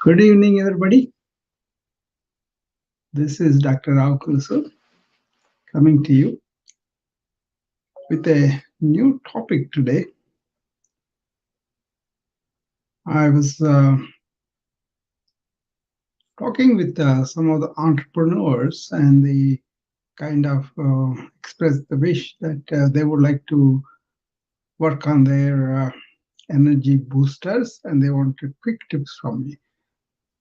Good evening, everybody. This is Dr. Rao Kulsu coming to you with a new topic today. I was talking with some of the entrepreneurs, and they kind of expressed the wish that they would like to work on their energy boosters, and they wanted quick tips from me.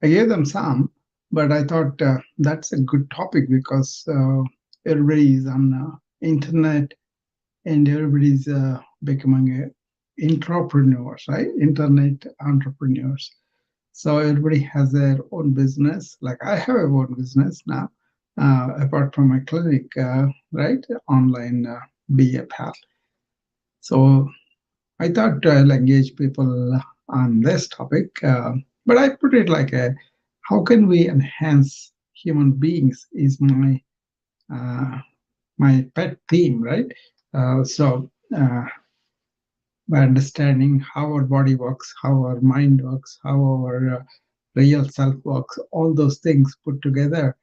I gave them some, but I thought that's a good topic because everybody is on internet and everybody's becoming entrepreneurs, right? Internet entrepreneurs. So everybody has their own business. Like I have a own business now, apart from my clinic, right? Online BA path. So I thought I'll engage people on this topic, but I put it like a, how can we enhance human beings is uh, my pet theme, right? So by understanding how our body works, how our mind works, how our real self works, all those things put together,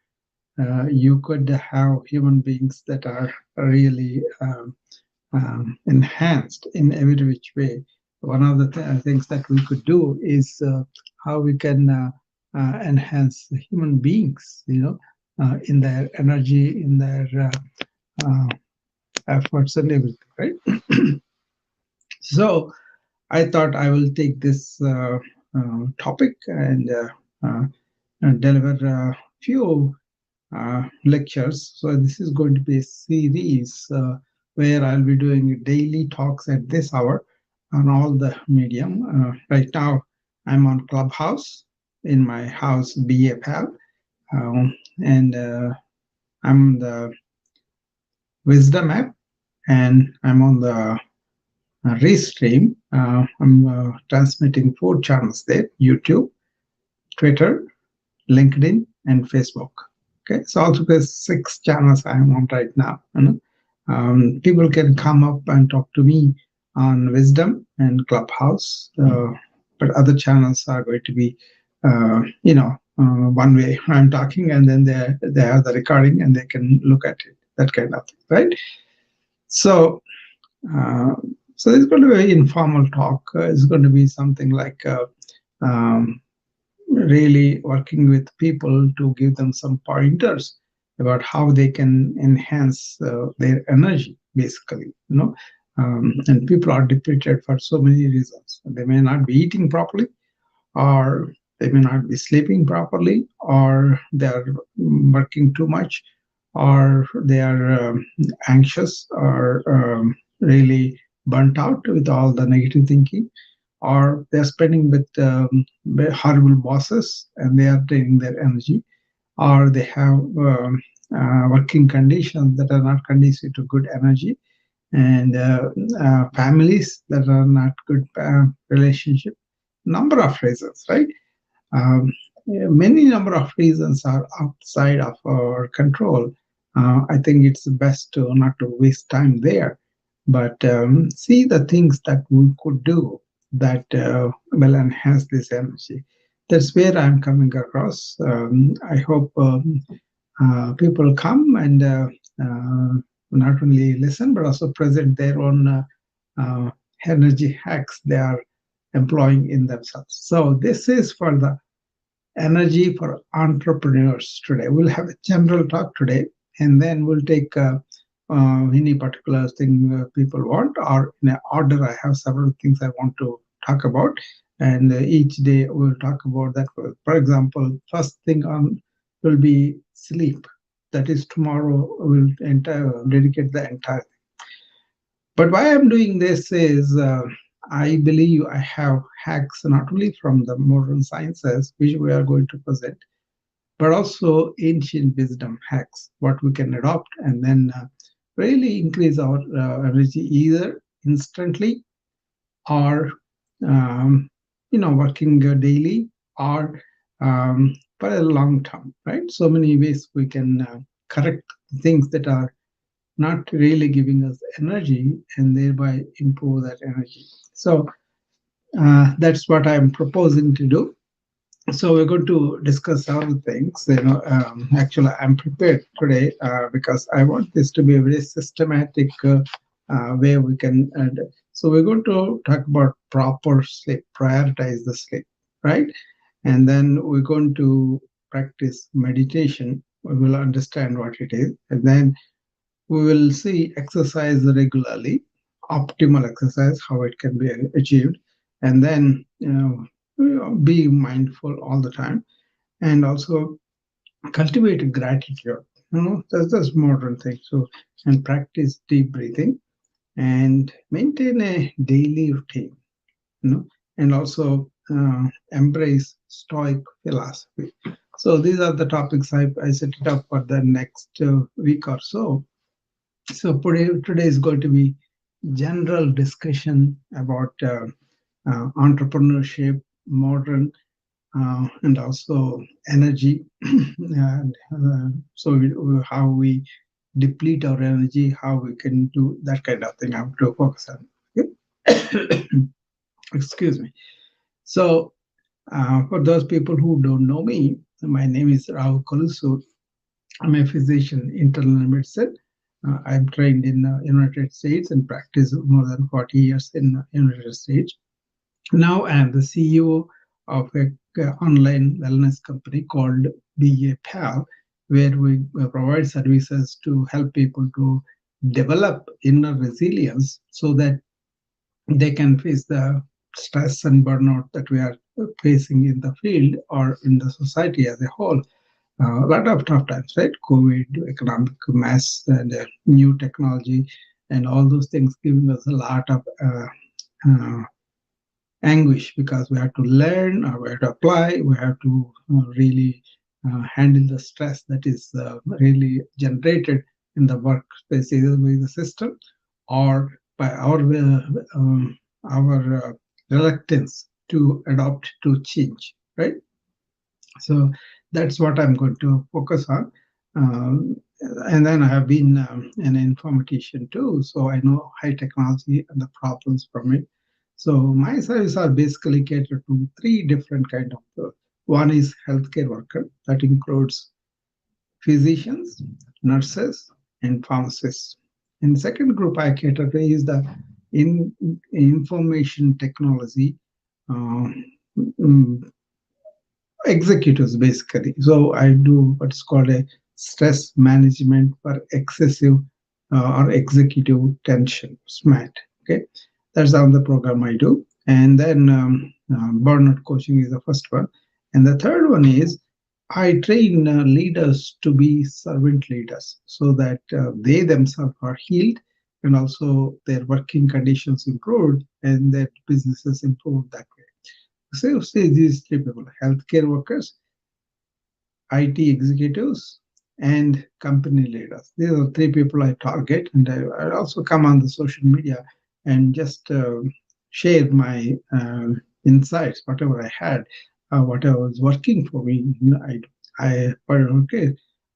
you could have human beings that are really enhanced in every which way. One of the things that we could do is how we can enhance the human beings, in their energy, in their uh, efforts and everything, right? So I thought I will take this topic and deliver a few lectures. So this is going to be a series where I'll be doing daily talks at this hour on all the medium. Right now, I'm on Clubhouse in my house BA Pal, and I'm on the Wisdom app, and I'm on the Restream. I'm transmitting 4 channels there: YouTube, Twitter, LinkedIn, and Facebook. Okay, so altogether 6 channels I'm on right now. People can come up and talk to me on Wisdom and Clubhouse, but other channels are going to be, one way I'm talking, and then they have the recording and they can look at it. That kind of thing, right? So uh, so it's going to be a very informal talk. It's going to be something like um, really working with people to give them some pointers about how they can enhance their energy, basically. And people are depleted for so many reasons. They may not be eating properly, or they may not be sleeping properly, or they are working too much, or they are anxious, or really burnt out with all the negative thinking, or they're spending with horrible bosses and they are draining their energy, or they have working conditions that are not conducive to good energy, and families that are not good relationship. Number of reasons, right? Many number of reasons are outside of our control. I think it's best to not to waste time there, but see the things that we could do that will enhance this energy. That's where I'm coming across. I hope people come and not only listen but also present their own uh, energy hacks they are employing in themselves. So this is for the energy for entrepreneurs today. We'll have a general talk today, and then we'll take any particular thing people want, or in an order. I have several things I want to talk about, and each day we'll talk about that. For example, first thing on will be sleep. That is tomorrow. We'll dedicate the entire. But why I'm doing this is I believe I have hacks not only from the modern sciences, which we are going to present, but also ancient wisdom hacks, what we can adopt and then really increase our energy either instantly, or working daily, or for a long term, right? So many ways we can correct things that are not really giving us energy and thereby improve that energy. So that's what I'm proposing to do. So we're going to discuss several things. Actually, I'm prepared today because I want this to be a very systematic way we can. So we're going to talk about proper sleep, prioritize the sleep, right? And then we're going to practice meditation. We will understand what it is, and then we will see exercise regularly, optimal exercise, how it can be achieved, and then be mindful all the time, and also cultivate gratitude. That's modern thing. So, and practice deep breathing and maintain a daily routine. And also embrace Stoic philosophy. So these are the topics I set it up for the next week or so. So today is going to be general discussion about entrepreneurship, modern, and also energy, and how we deplete our energy, how we can do that kind of thing. I have to focus on. Okay? Excuse me. So, for those people who don't know me, my name is Rahul Kolusu. I'm a physician, internal medicine. I'm trained in United States and practice more than 40 years in United States. Now I am the CEO of a online wellness company called BA Pal, where we provide services to help people to develop inner resilience so that they can face the stress and burnout that we are facing in the field or in the society as a whole. A lot of tough times, right? COVID, economic mess, and new technology, and all those things giving us a lot of uh, anguish because we have to learn, or we have to apply, we have to really handle the stress that is really generated in the workspace, either by the system or by our reluctance to adopt to change, right? So that's what I'm going to focus on. Um, and then I have been an informatician too, so I know high technology and the problems from it. So my services are basically catered to three different kind of. One is healthcare worker, that includes physicians, nurses, and pharmacists. And the second group I cater to is the in information technology uh, mm, executives basically. So I do what's called a stress management for excessive or executive tension, SMAT. Okay, that's on the program I do. And then burnout coaching is the first one. And the third one is I train leaders to be servant leaders so that they themselves are healed and also their working conditions improved and their businesses improved that way. So say these three people: healthcare workers, IT executives, and company leaders. These are three people I target, and I also come on the social media and just share my insights, whatever I had, whatever was working for me. Okay,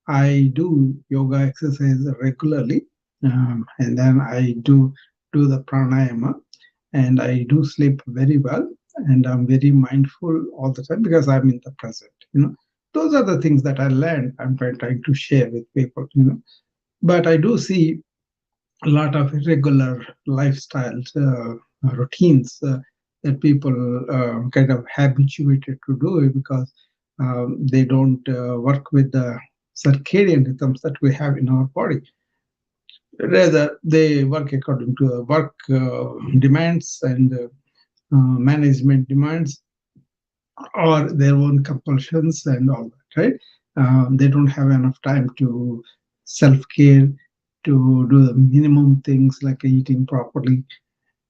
I do yoga exercise regularly, and then I do the pranayama, and I do sleep very well, and I'm very mindful all the time because I'm in the present. Those are the things that I learned. I'm trying to share with people. But I do see a lot of irregular lifestyles, routines that people kind of habituated to do because they don't work with the circadian rhythms that we have in our body. Rather, they work according to the work demands and management demands or their own compulsions and all that, right? They don't have enough time to self-care, to do the minimum things like eating properly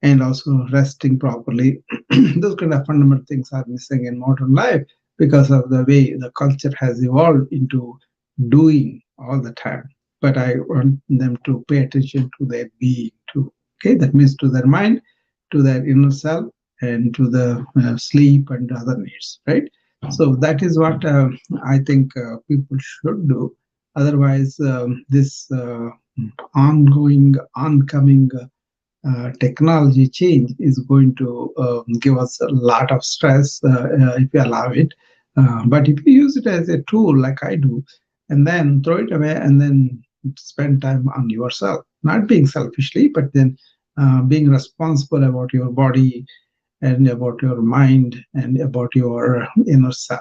and also resting properly. Those kind of fundamental things are missing in modern life because of the way the culture has evolved into doing all the time. But I want them to pay attention to their being too. Okay, that means to their mind, to their inner self, and to the sleep and other needs, right? So that is what I think people should do. Otherwise, this ongoing, oncoming technology change is going to give us a lot of stress if we allow it. But if you use it as a tool, like I do, and then throw it away, and then spend time on yourself, not being selfishly, but then being responsible about your body and about your mind and about your inner self.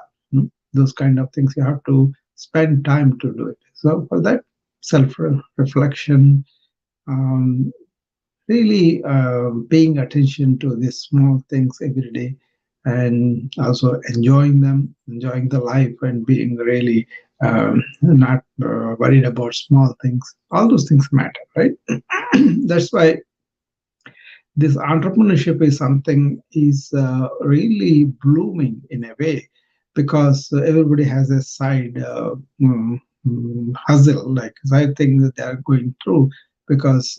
Those kind of things you have to spend time to do it. So for that, self reflection, um, really paying attention to these small things every day, and also enjoying them, enjoying the life, and being really not worried about small things. All those things matter, right? That's why this entrepreneurship is something is really blooming in a way, because everybody has a side hustle, like side thing that they are going through, because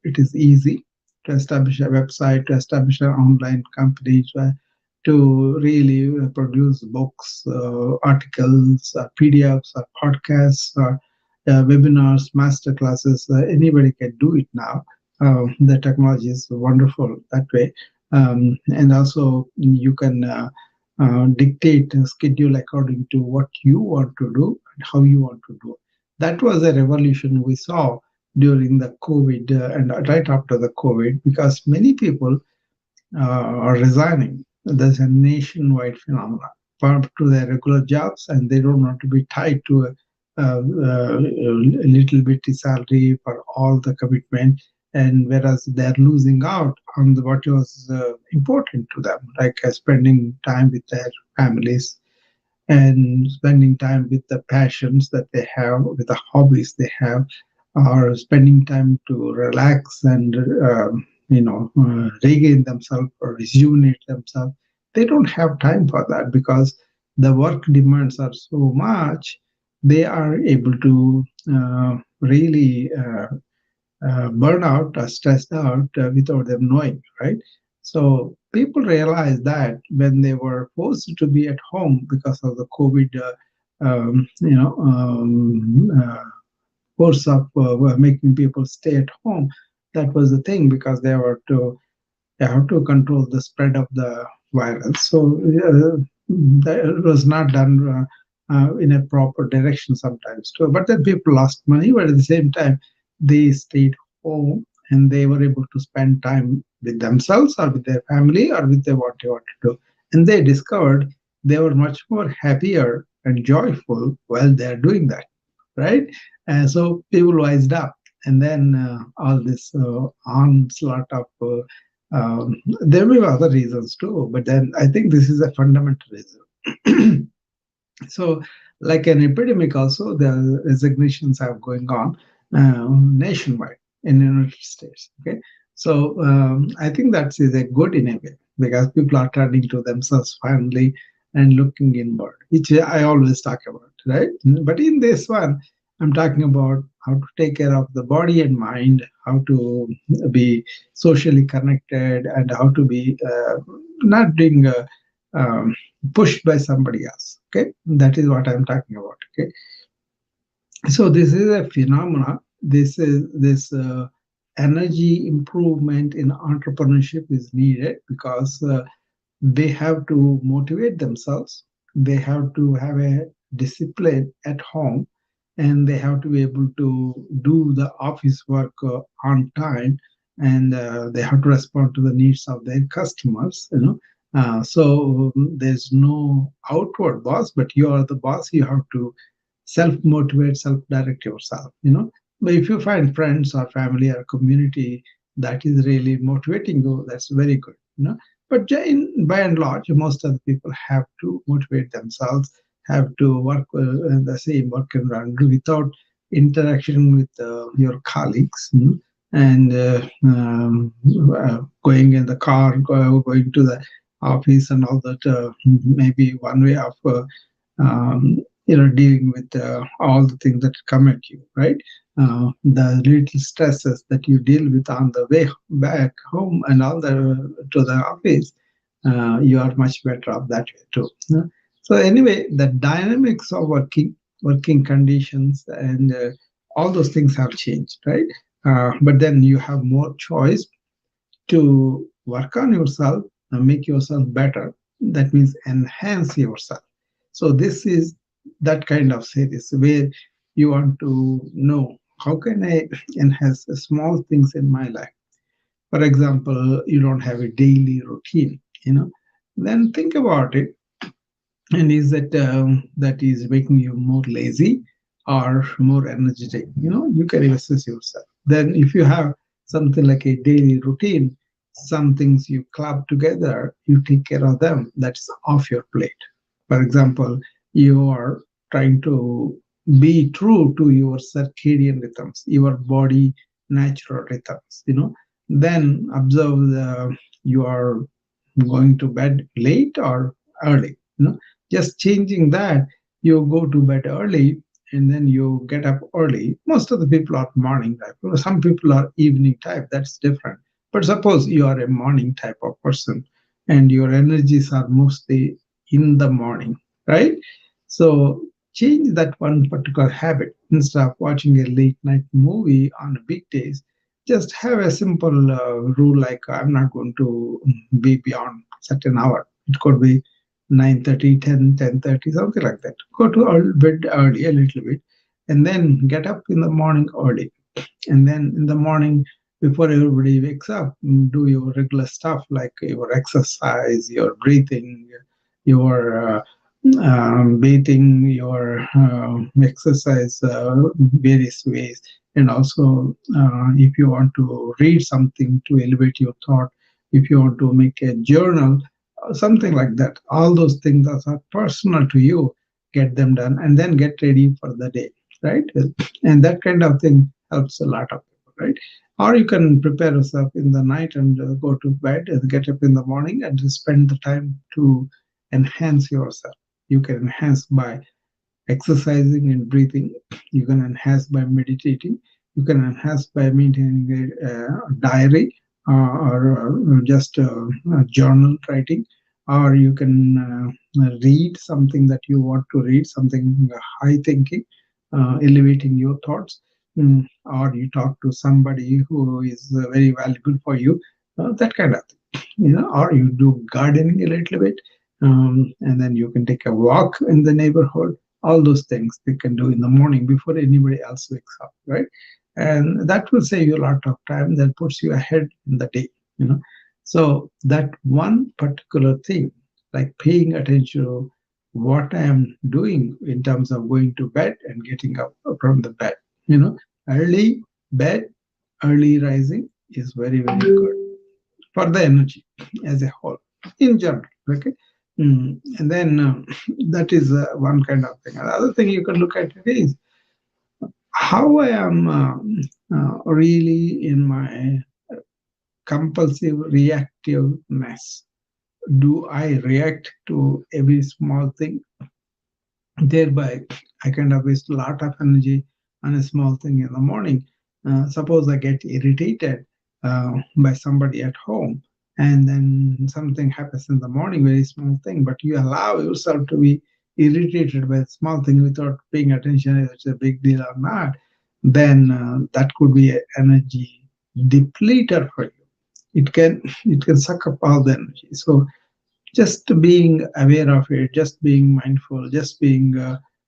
it is easy to establish a website, to establish an online company, to really produce books, articles, PDFs, or podcasts, or webinars, master classes. Anybody can do it now. The technology is wonderful that way. And also you can dictate a schedule according to what you want to do and how you want to do. That was a revolution we saw during the COVID and right after the COVID, because many people are resigning. There's a nationwide phenomenon to their regular jobs, and they don't want to be tied to a little bitty salary for all the commitment. And whereas they're losing out on what was important to them, like spending time with their families and spending time with the passions that they have, with the hobbies they have, or spending time to relax and regain themselves or rejuvenate themselves. They don't have time for that because the work demands are so much. They are able to really burn out or stressed out without them knowing, right? So people realized that when they were forced to be at home because of the COVID, force of making people stay at home. That was the thing, because they have to control the spread of the virus. So that was not done in a proper direction sometimes too. But then people lost money, but at the same time, they stayed home and they were able to spend time with themselves or with their family or with their what they want to do. And they discovered they were much more happier and joyful while they're doing that, right? And so people wised up. And then all this onslaught of there may be other reasons too, but then I think this is a fundamental reason. So, like an epidemic, also the resignations are going on nationwide in the United States. Okay, so I think that is a good in a way, because people are turning to themselves finally and looking inward, which I always talk about, right? But in this one, I'm talking about how to take care of the body and mind, how to be socially connected, and how to be not being um, pushed by somebody else. Okay, that is what I'm talking about. Okay, so this is a phenomena. This is this energy improvement in entrepreneurship is needed, because they have to motivate themselves, they have to have a discipline at home, and they have to be able to do the office work on time, and they have to respond to the needs of their customers, so there's no outward boss, but you are the boss. You have to self motivate, self direct yourself. But if you find friends or family or community that is really motivating you, that's very good. But by and large, most of the people have to motivate themselves, have to work in the same work environment without interaction with your colleagues, and going in the car, going to the office, and all that. Maybe one way of dealing with all the things that come at you, right? The little stresses that you deal with on the way back home and all the to the office, you are much better off that way too. So anyway, the dynamics of working conditions and all those things have changed, right? But then you have more choice to work on yourself and make yourself better. That means enhance yourself. So this is that kind of series where you want to know how can I enhance the small things in my life. For example, you don't have a daily routine, then think about it. And is that that is making you more lazy or more energetic? You can assess yourself. Then if you have something like a daily routine, some things you club together, you take care of them, that's off your plate. For example, you are trying to be true to your circadian rhythms, your body natural rhythms, then observe you are going to bed late or early. Just changing that, you go to bed early and then you get up early. Most of the people are morning type. Some people are evening type. That's different. But suppose you are a morning type of person and your energies are mostly in the morning, right? So change that one particular habit. Instead of watching a late night movie on weekdays, just have a simple rule like I'm not going to be beyond certain hour. It could be 9:30, 10, 10:30, something like that. Go to bed early a little bit and then get up in the morning early. And then in the morning, before everybody wakes up, do your regular stuff like your exercise, your breathing, your bathing, your exercise, various ways. And also, if you want to read something to elevate your thought, if you want to make a journal, something like that, all those things that are personal to you, get them done and then get ready for the day, right? And that kind of thing helps a lot of people, right? Or you can prepare yourself in the night and go to bed and get up in the morning and just spend the time to enhance yourself. You can enhance by exercising and breathing. You can enhance by meditating. You can enhance by maintaining a diary or just journal writing. Or you can read something that you want to read, something high thinking, elevating your thoughts. Or you talk to somebody who is very valuable for you, that kind of thing. Or you do gardening a little bit, and then you can take a walk in the neighborhood. All those things they can do in the morning before anybody else wakes up, right? And that will save you a lot of time, that puts you ahead in the day. So that one particular thing, like paying attention to what I am doing in terms of going to bed and getting up from the bed, early bed, early rising is very, very good for the energy as a whole in general. Okay. And then that is one kind of thing. Another thing you can look at it is how I am really in my compulsive reactiveness. Do I react to every small thing? Thereby, I kind of waste a lot of energy on a small thing in the morning. Suppose I get irritated by somebody at home, and then something happens in the morning, very small thing, but you allow yourself to be irritated by a small thing without paying attention if it's a big deal or not, then that could be an energy depleter for you. It can suck up all the energy. So just being aware of it, just being mindful, just being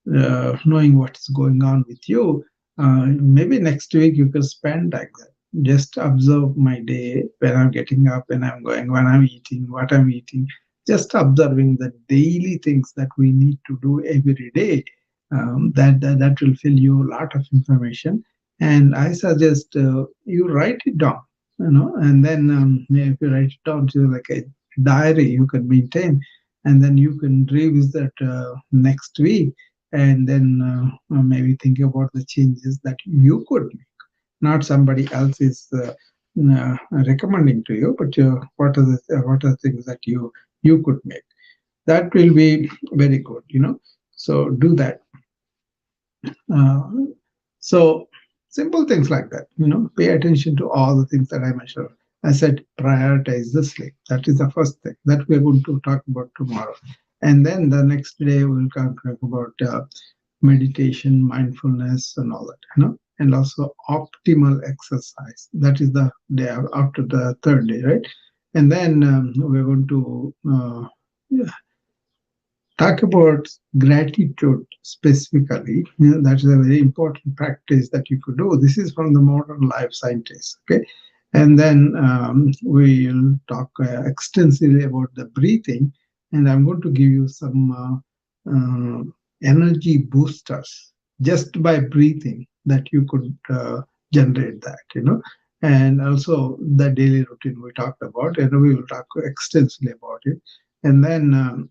knowing what's going on with you. Maybe next week you can spend like that. Just observe my day, when I'm getting up, when I'm going, when I'm eating, what I'm eating. Just observing the daily things that we need to do every day. That will fill you a lot of information. And I suggest you write it down, and then if you write it down to like a diary you can maintain, and then you can revisit next week, and then maybe think about the changes that you could make, not somebody else is recommending to you, but what are the things that you could make. That will be very good. So do that. uh, so simple things like that, pay attention to all the things that I mentioned. I said prioritize the sleep. That is the first thing that we're going to talk about tomorrow. And then the next day we'll talk about meditation, mindfulness, and all that, and also optimal exercise. That is the day after the third day, right? And then we're going to talk about gratitude specifically. That is a very important practice that you could do. This is from the modern life scientists. Okay, and then we'll talk extensively about the breathing, and I'm going to give you some energy boosters just by breathing that you could generate that. And also the daily routine we talked about, and we will talk extensively about it. And then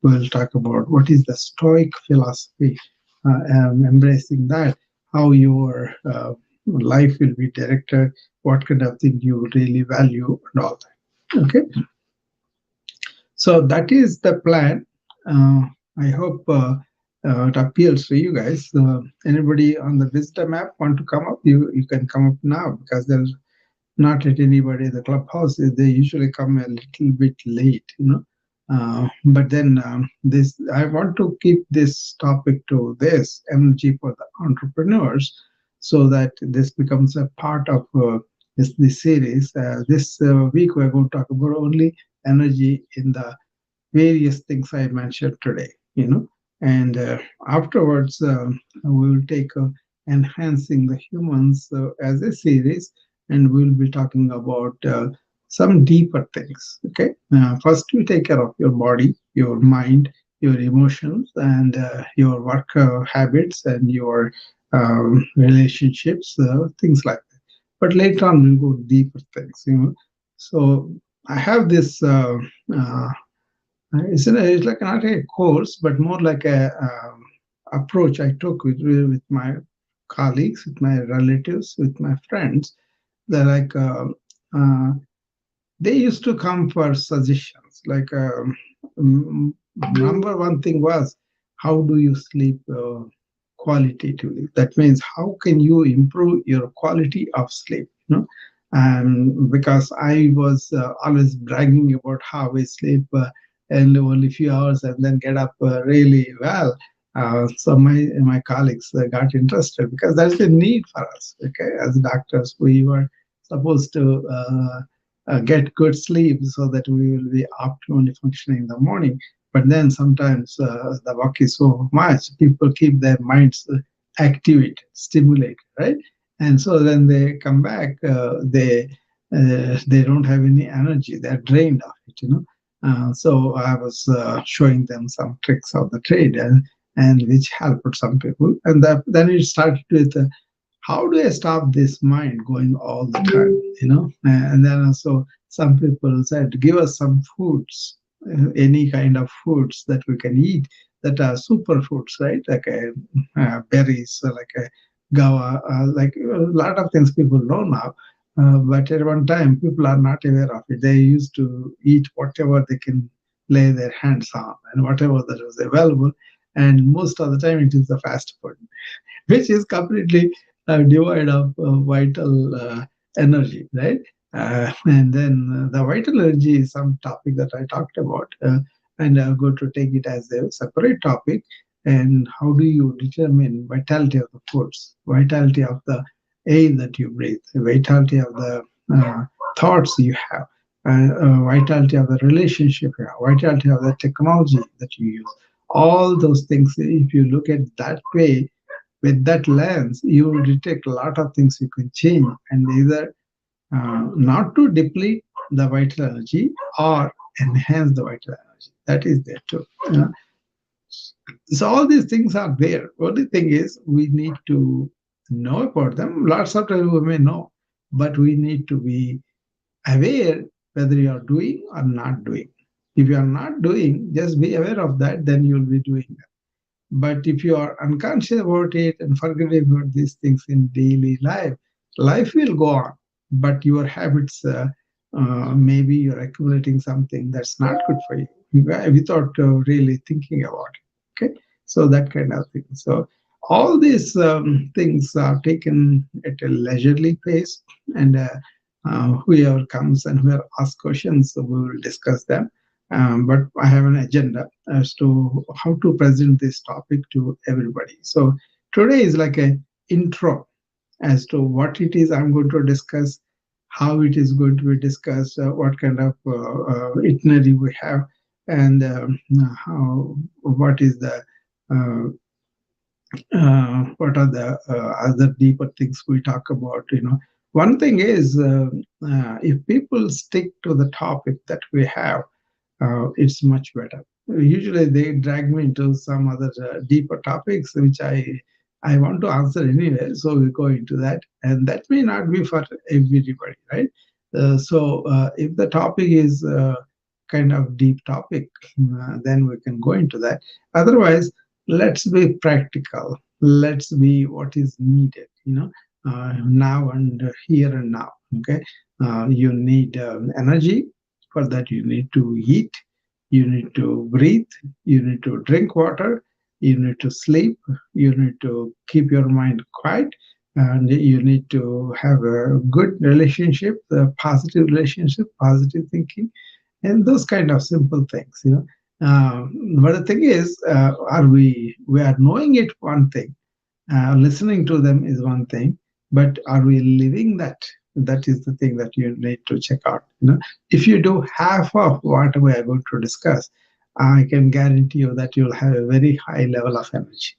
we'll talk about what is the Stoic philosophy, embracing that, how your life will be directed, what kind of thing you really value, and all that. Okay, so that is the plan. Uh, I hope it appeals to you guys. Anybody on the visitor map want to come up? You can come up now because there's not at anybody in the clubhouse. They usually come a little bit late. But then this, I want to keep this topic to this energy for the entrepreneurs, so that this becomes a part of this series. This week we're going to talk about only energy in the various things I mentioned today. And afterwards, we will take enhancing the humans as a series, and we'll be talking about some deeper things. Okay, first you take care of your body, your mind, your emotions, and your work habits and your relationships, things like that. But later on, we'll go deeper things. So I have this. It's like not a course, but more like a approach I took with my colleagues, with my relatives, with my friends. They're like uh, they used to come for suggestions. Like number one thing was, how do you sleep qualitatively? That means how can you improve your quality of sleep? And because I was always bragging about how I sleep and only few hours and then get up really well. So my colleagues got interested because that's the need for us. Okay, as doctors, we were supposed to get good sleep so that we will be optimally functioning in the morning. But then sometimes the work is so much, people keep their minds activated, stimulated, right? And so then they come back, they don't have any energy, they're drained of it. So I was showing them some tricks of the trade, and which helped some people. And then it started with how do I stop this mind going all the time? And then also some people said, give us some foods, any kind of foods that we can eat that are superfoods, right? Like berries, like a gawa, like a lot of things people know now. But at one time, people are not aware of it. They used to eat whatever they can lay their hands on and whatever that was available. And most of the time, it is the fast food, which is completely devoid of vital energy, right? And then the vital energy is some topic that I talked about, and I'm going to take it as a separate topic. And how do you determine vitality of the foods, vitality of the air that you breathe, vitality of the thoughts you have, vitality of the relationship you have, vitality of the technology that you use. All those things, if you look at that way, with that lens, you will detect a lot of things you can change, and either not to deplete the vital energy or enhance the vital energy. That is there too. So all these things are there. Only thing is we need to know about them. Lots of times we may know, but we need to be aware whether you are doing or not doing. If you are not doing, just be aware of that, then you will be doing. But if you are unconscious about it and forget about these things in daily life, life will go on. But your habits, maybe you're accumulating something that's not good for you without really thinking about it. Okay, so that kind of thing. So all these things are taken at a leisurely pace, and whoever comes and whoever asks questions, so we will discuss them. But I have an agenda as to how to present this topic to everybody. So today is like a intro as to what it is I'm going to discuss, how it is going to be discussed, what kind of itinerary we have. and how what is the uh, what are the other deeper things we talk about. One thing is, if people stick to the topic that we have, it's much better. Usually, they drag me into some other deeper topics, which I want to answer anyway. So we go into that, and that may not be for everybody, right? So if the topic is kind of deep topic, then we can go into that. Otherwise, let's be practical. Let's be what is needed. Now and here and now. Okay, you need energy. For that, you need to eat, you need to breathe, you need to drink water, you need to sleep, you need to keep your mind quiet, and you need to have a good relationship, a positive relationship, positive thinking, and those kind of simple things. But the thing is, are we are knowing it one thing, listening to them is one thing, but are we living that? That is the thing that you need to check out. If you do half of what we are going to discuss, I can guarantee you that you'll have a very high level of energy.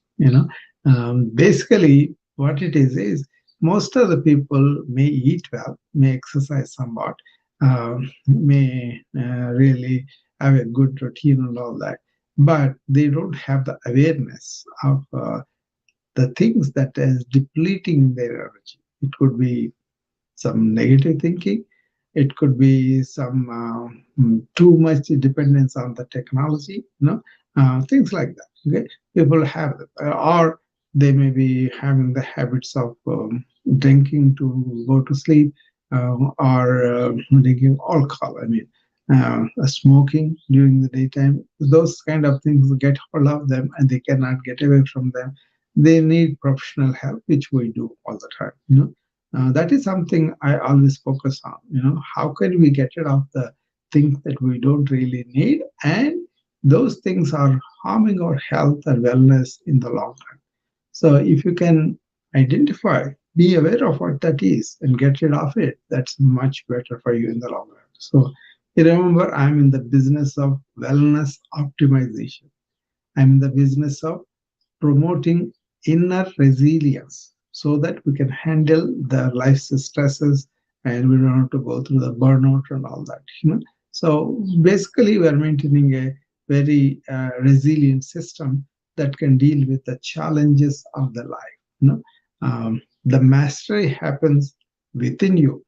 Basically, what it is most of the people may eat well, may exercise somewhat, may really have a good routine and all that, but they don't have the awareness of the things that is depleting their energy. It could be some negative thinking. It could be some too much dependence on the technology, things like that. Okay, people have them, or they may be having the habits of drinking to go to sleep, or drinking alcohol. I mean, smoking during the daytime. Those kind of things get hold of them, and they cannot get away from them. They need professional help, which we do all the time. That is something I always focus on. How can we get rid of the things that we don't really need, and those things are harming our health and wellness in the long run. So if you can identify, be aware of what that is, and get rid of it, that's much better for you in the long run. So remember, I'm in the business of wellness optimization. I'm in the business of promoting inner resilience so that we can handle the life's stresses, and we don't have to go through the burnout and all that. So basically, we are maintaining a very resilient system that can deal with the challenges of the life. The mastery happens within you.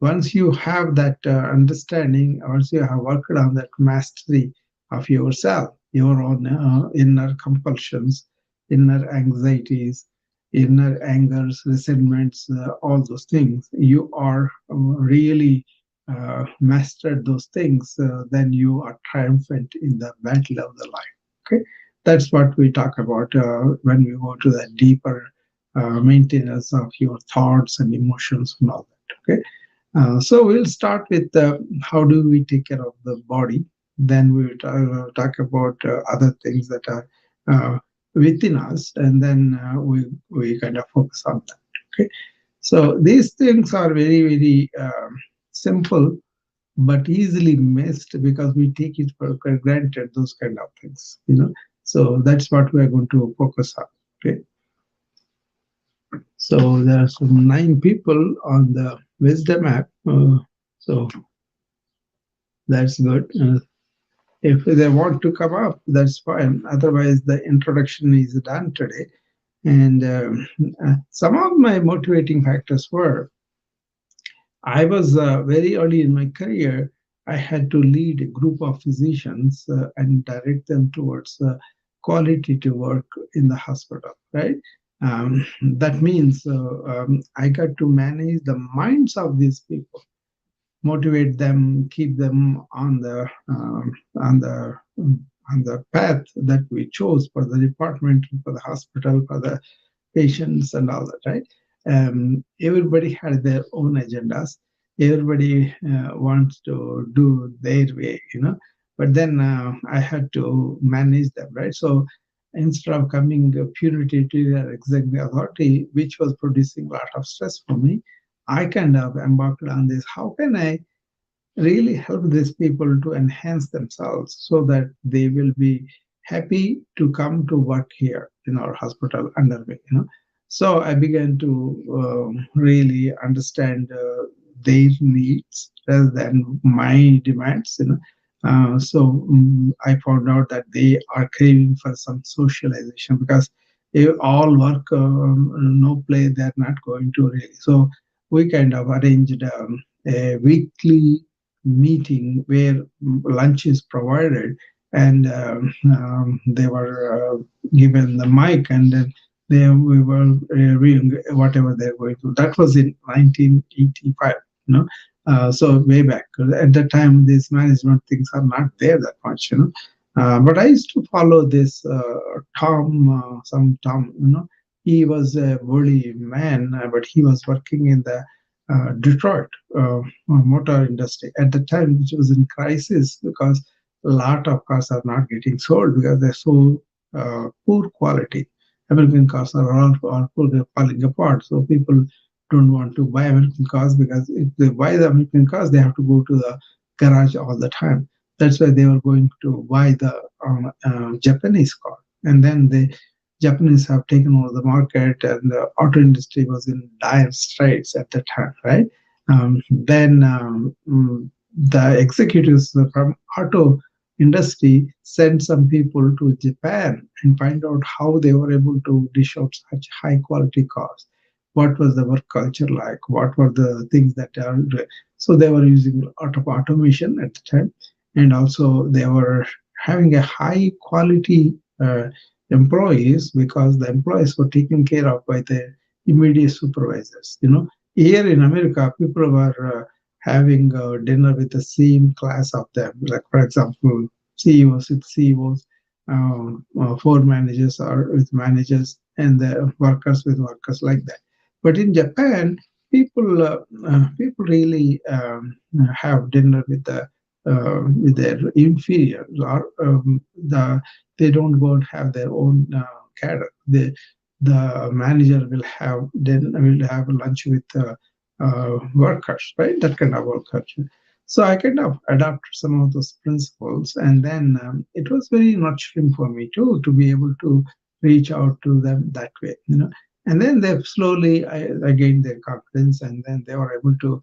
Once you have that understanding, once you have worked on that mastery of yourself, your own inner compulsions, inner anxieties, inner angers, resentments, all those things, you are really mastered those things, then you are triumphant in the battle of the life. Okay, that's what we talk about when we go to the deeper maintenance of your thoughts and emotions and all that. Okay, so we'll start with how do we take care of the body. Then we will talk about other things that are within us, and then we kind of focus on that. Okay, so these things are very very simple, but easily missed because we take it for granted. Those kind of things. So that's what we are going to focus on. Okay. So there are some 9 people on the Wisdom app. So that's good. If they want to come up, that's fine. Otherwise, the introduction is done today. And some of my motivating factors were, I was very early in my career, I had to lead a group of physicians and direct them towards quality work in the hospital, right? That means I got to manage the minds of these people, motivate them, keep them on the on the path that we chose for the department, for the hospital, for the patients, and all that, right? Everybody had their own agendas. Everybody wants to do their way. But then I had to manage them, right? So instead of coming punitive to the executive authority, which was producing a lot of stress for me, I kind of embarked on this. How can I really help these people to enhance themselves so that they will be happy to come to work here in our hospital under me. So I began to really understand their needs rather than my demands. So I found out that they are craving for some socialization, because they all work, no play, they're not going to really. So we kind of arranged a weekly meeting where lunch is provided, and they were given the mic, and then we were reading whatever they're going to. That was in 1985. So way back. At that time, these management things are not there that much. But I used to follow this some Tom. He was a worthy man, but he was working in the Detroit motor industry at the time, which was in crisis, because a lot of cars are not getting sold because they're so poor quality. American cars are all falling apart. So people don't want to buy American cars, because if they buy the American cars, they have to go to the garage all the time. That's why they were going to buy the Japanese car. And then the Japanese have taken over the market, and the auto industry was in dire straits at the time, right? Then the executives from auto industry sent some people to Japan and find out how they were able to dish out such high quality cars. What was the work culture like? What were the things that are so they were using a lot of automation at the time, and also they were having a high quality employees, because the employees were taken care of by the immediate supervisors. Here in America, people were having dinner with the same class of them. Like, for example, CEOs with CEOs, four managers or with managers, and the workers with workers, like that. But in Japan, people really have dinner with their inferiors, or they don't go and have their own cadre. The manager will have lunch with workers, right? That kind of work culture. So I kind of adopted some of those principles, and then it was very nurturing for me too, to be able to reach out to them that way. And then they slowly, I gained their confidence, and then they were able to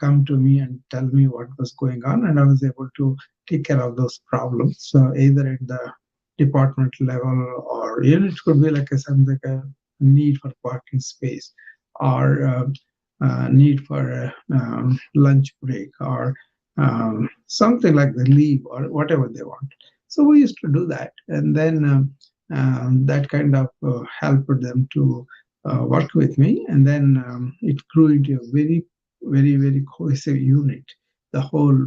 come to me and tell me what was going on, and I was able to take care of those problems. So either at the department level, or it could be like something like a need for parking space, or need for a lunch break, or something like the leave, or whatever they want. So we used to do that, and then that kind of helped them to work with me, and then it grew into a very, very, very cohesive unit. The whole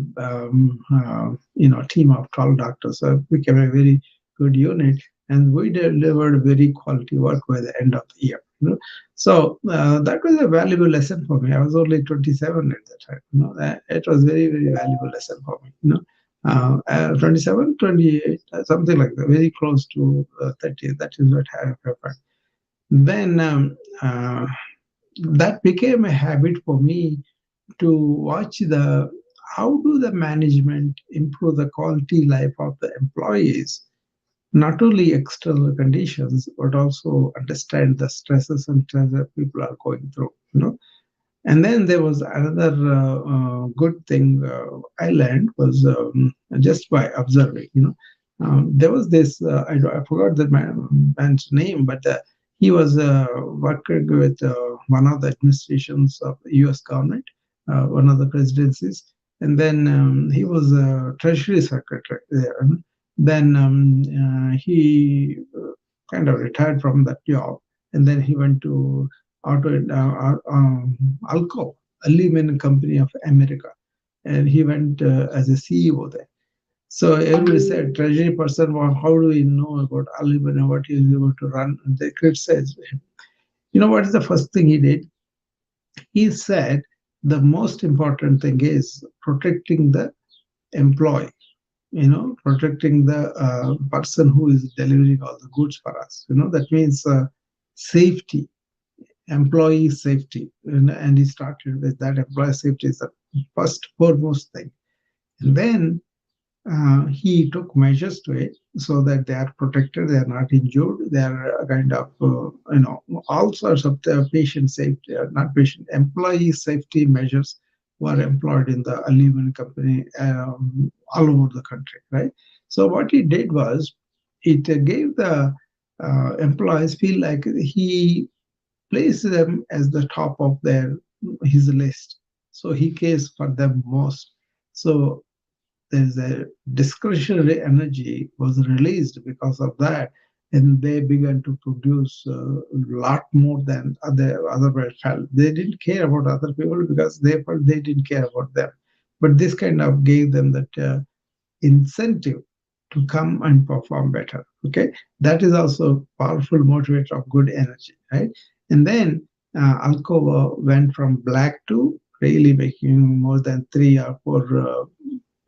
team of 12 doctors became a very good unit, and we delivered very quality work by the end of the year. So that was a valuable lesson for me. I was only 27 at that time. It was very, very valuable lesson for me. 27, 28, something like that, very close to 30. That is what happened. Then that became a habit for me to watch the how do the management improve the quality life of the employees, not only external conditions, but also understand the stresses and stress that people are going through. And then there was another good thing I learned was just by observing. There was this I forgot the man's name, but he was working with one of the administrations of the U.S. government, one of the presidencies, and then he was a Treasury Secretary there. Then he kind of retired from that job, and then he went to Alco, Aluminum Company of America, and he went as a CEO there. So everybody said, treasury person, well, how do we know about aluminum, what he is able to run? And they criticized him. You know what is the first thing he did? He said the most important thing is protecting the employee, protecting the person who is delivering all the goods for us. That means safety, employee safety. And he started with that. Employee safety is the first foremost thing. And then he took measures to it so that they are protected, they are not injured, they are kind of, all sorts of the patient safety, not patient, employee safety measures were employed in the aluminum company all over the country, right? So what he did was, it gave the employees feel like he placed them as the top of his list. So he cares for them most. So there's a discretionary energy was released because of that, and they began to produce a lot more than otherwise felt. They didn't care about other people because they felt they didn't care about them, but this kind of gave them that incentive to come and perform better. Okay, that is also a powerful motivator of good energy, right? And then Alcoa went from black to really making more than $3 or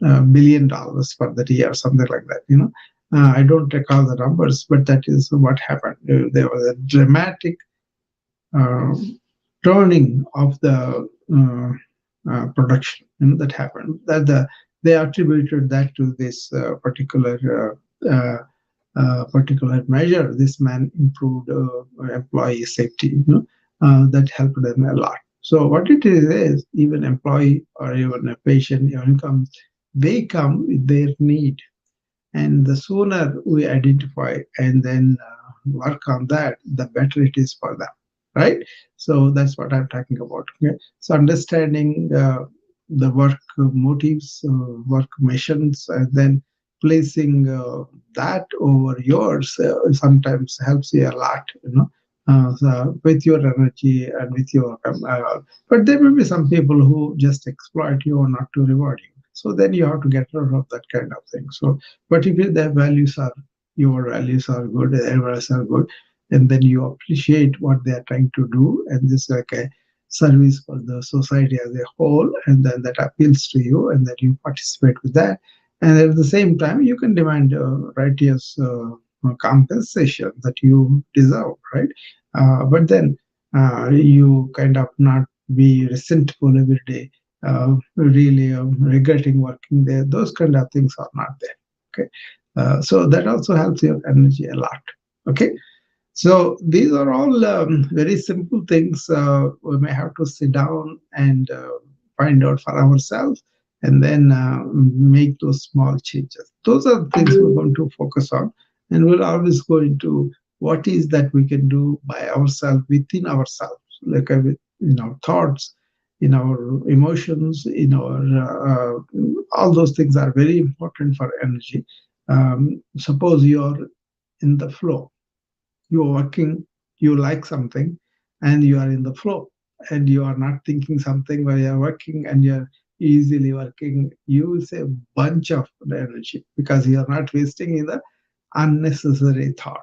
$4 billion for that year, something like that. I don't recall the numbers, but that is what happened. There was a dramatic uh, turning of the production, that happened. They attributed that to this particular measure. This man improved employee safety. That helped them a lot. So what it is even employee or even a patient, even comes, they come with their need, and the sooner we identify and then work on that, the better it is for them, right? So that's what I'm talking about. Okay? So understanding the work motives, work missions, and then placing that over yours sometimes helps you a lot, so with your energy and with your but there will be some people who just exploit you or not to reward you, so then you have to get rid of that kind of thing. So but if their values are, your values are good, their values are good, and then you appreciate what they are trying to do, and this is like a service for the society as a whole, and then that appeals to you, and then you participate with that, and at the same time you can demand righteous compensation that you deserve, right? But then you kind of not be resentful every day, really regretting working there. Those kind of things are not there. Okay, so that also helps your energy a lot. Okay, so these are all very simple things. We may have to sit down and find out for ourselves, and then make those small changes. Those are the things we're going to focus on, and we'll always go into what is that we can do by ourselves, within ourselves, like in our thoughts, in our emotions, in our all those things are very important for energy. Suppose you're in the flow, you're working, you like something, and you are in the flow, and you are not thinking something while you're working, and you're easily working, you will save a bunch of energy because you're not wasting in the unnecessary thought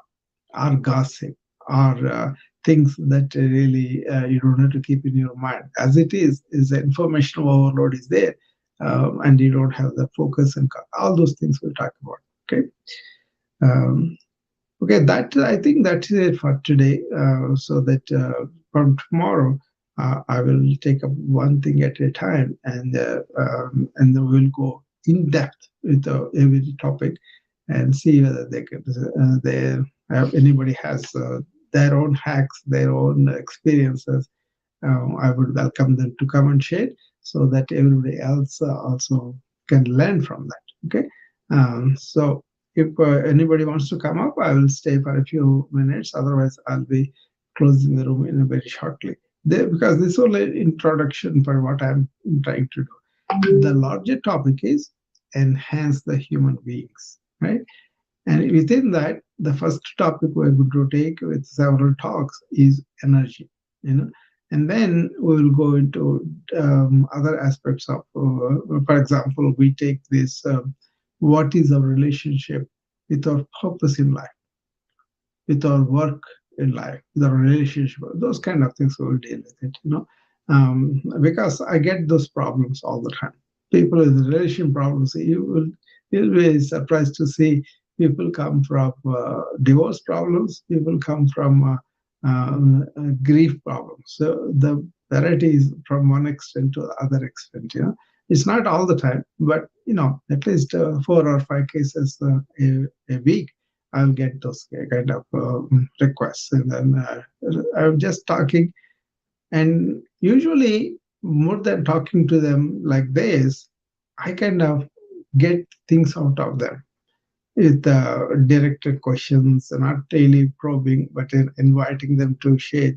or gossip or things that really you don't have to keep in your mind. As it is the information overload is there, and you don't have the focus and all those things we'll talk about. Okay. um, Okay, that I think that's it for today. So that from tomorrow, I will take up one thing at a time, and then we'll go in depth with every topic and see whether anybody has their own hacks, their own experiences. I would welcome them to come and share so that everybody else also can learn from that. Okay. So if anybody wants to come up, I will stay for a few minutes. Otherwise, I'll be closing the room in a very shortly. Because this is only introduction for what I'm trying to do. The larger topic is enhance the human beings, right? And within that, the first topic we're going to take with several talks is energy, and then we will go into other aspects of, for example, we take this, what is our relationship with our purpose in life, with our work in life, with our relationship, those kind of things we will deal with it. Because I get those problems all the time. People with relation problems, you'll be surprised to see people come from divorce problems, people come from grief problems. So the variety is from one extent to the other extent. It's not all the time, but at least 4 or 5 cases a week. I'll get those kind of requests, and then I'm just talking. And usually, more than talking to them like this, I kind of get things out of them with directed questions, not really probing, but inviting them to share.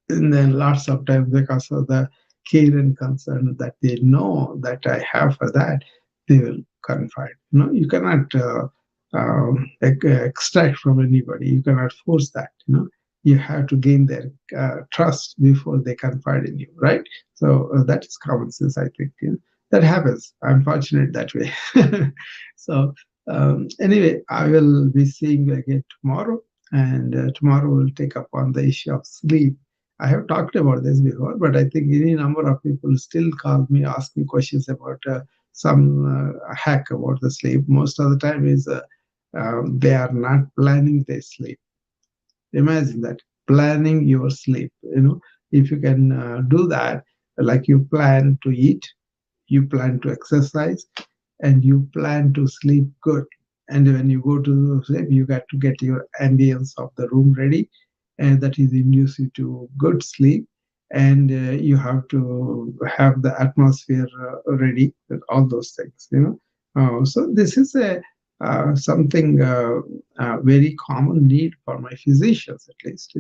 And then lots of times, because of the care and concern that they know that I have for that, they will confide. You cannot extract from anybody. You cannot force that. You have to gain their trust before they confide in you, right? So that is common sense, I think. That happens. I'm fortunate that way. So anyway, I will be seeing you again tomorrow, and tomorrow we'll take up on the issue of sleep. I have talked about this before, but I think any number of people still call me, ask me questions about some hack about the sleep. Most of the time is they are not planning their sleep. Imagine that, planning your sleep. If you can do that, like you plan to eat, you plan to exercise, and you plan to sleep good. And when you go to sleep, you got to get your ambience of the room ready, and that is induce you to good sleep. And you have to have the atmosphere ready, and all those things. So this is a something very common need for my physicians, at least,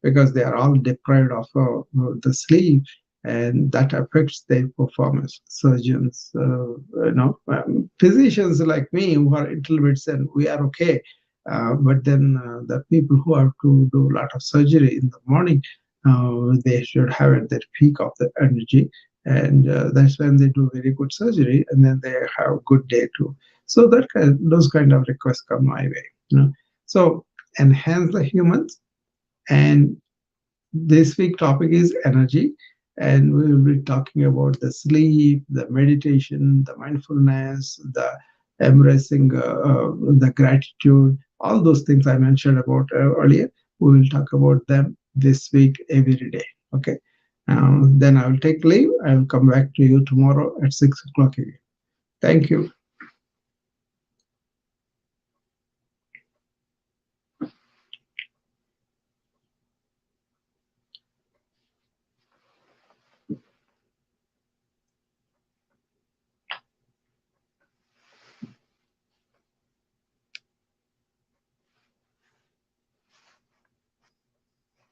because they are all deprived of the sleep, and that affects their performance. Surgeons, physicians like me who are intelligent, and we are okay. But then the people who have to do a lot of surgery in the morning, they should have at their peak of the energy, and that's when they do very good surgery, and then they have a good day too. So those kind of requests come my way. So enhance the humans. And this week topic is energy, and we will be talking about the sleep, the meditation, the mindfulness, the embracing the gratitude, all those things I mentioned about earlier. We will talk about them this week every day. Okay. Then I will take leave. I will come back to you tomorrow at 6 o'clock again. Thank you.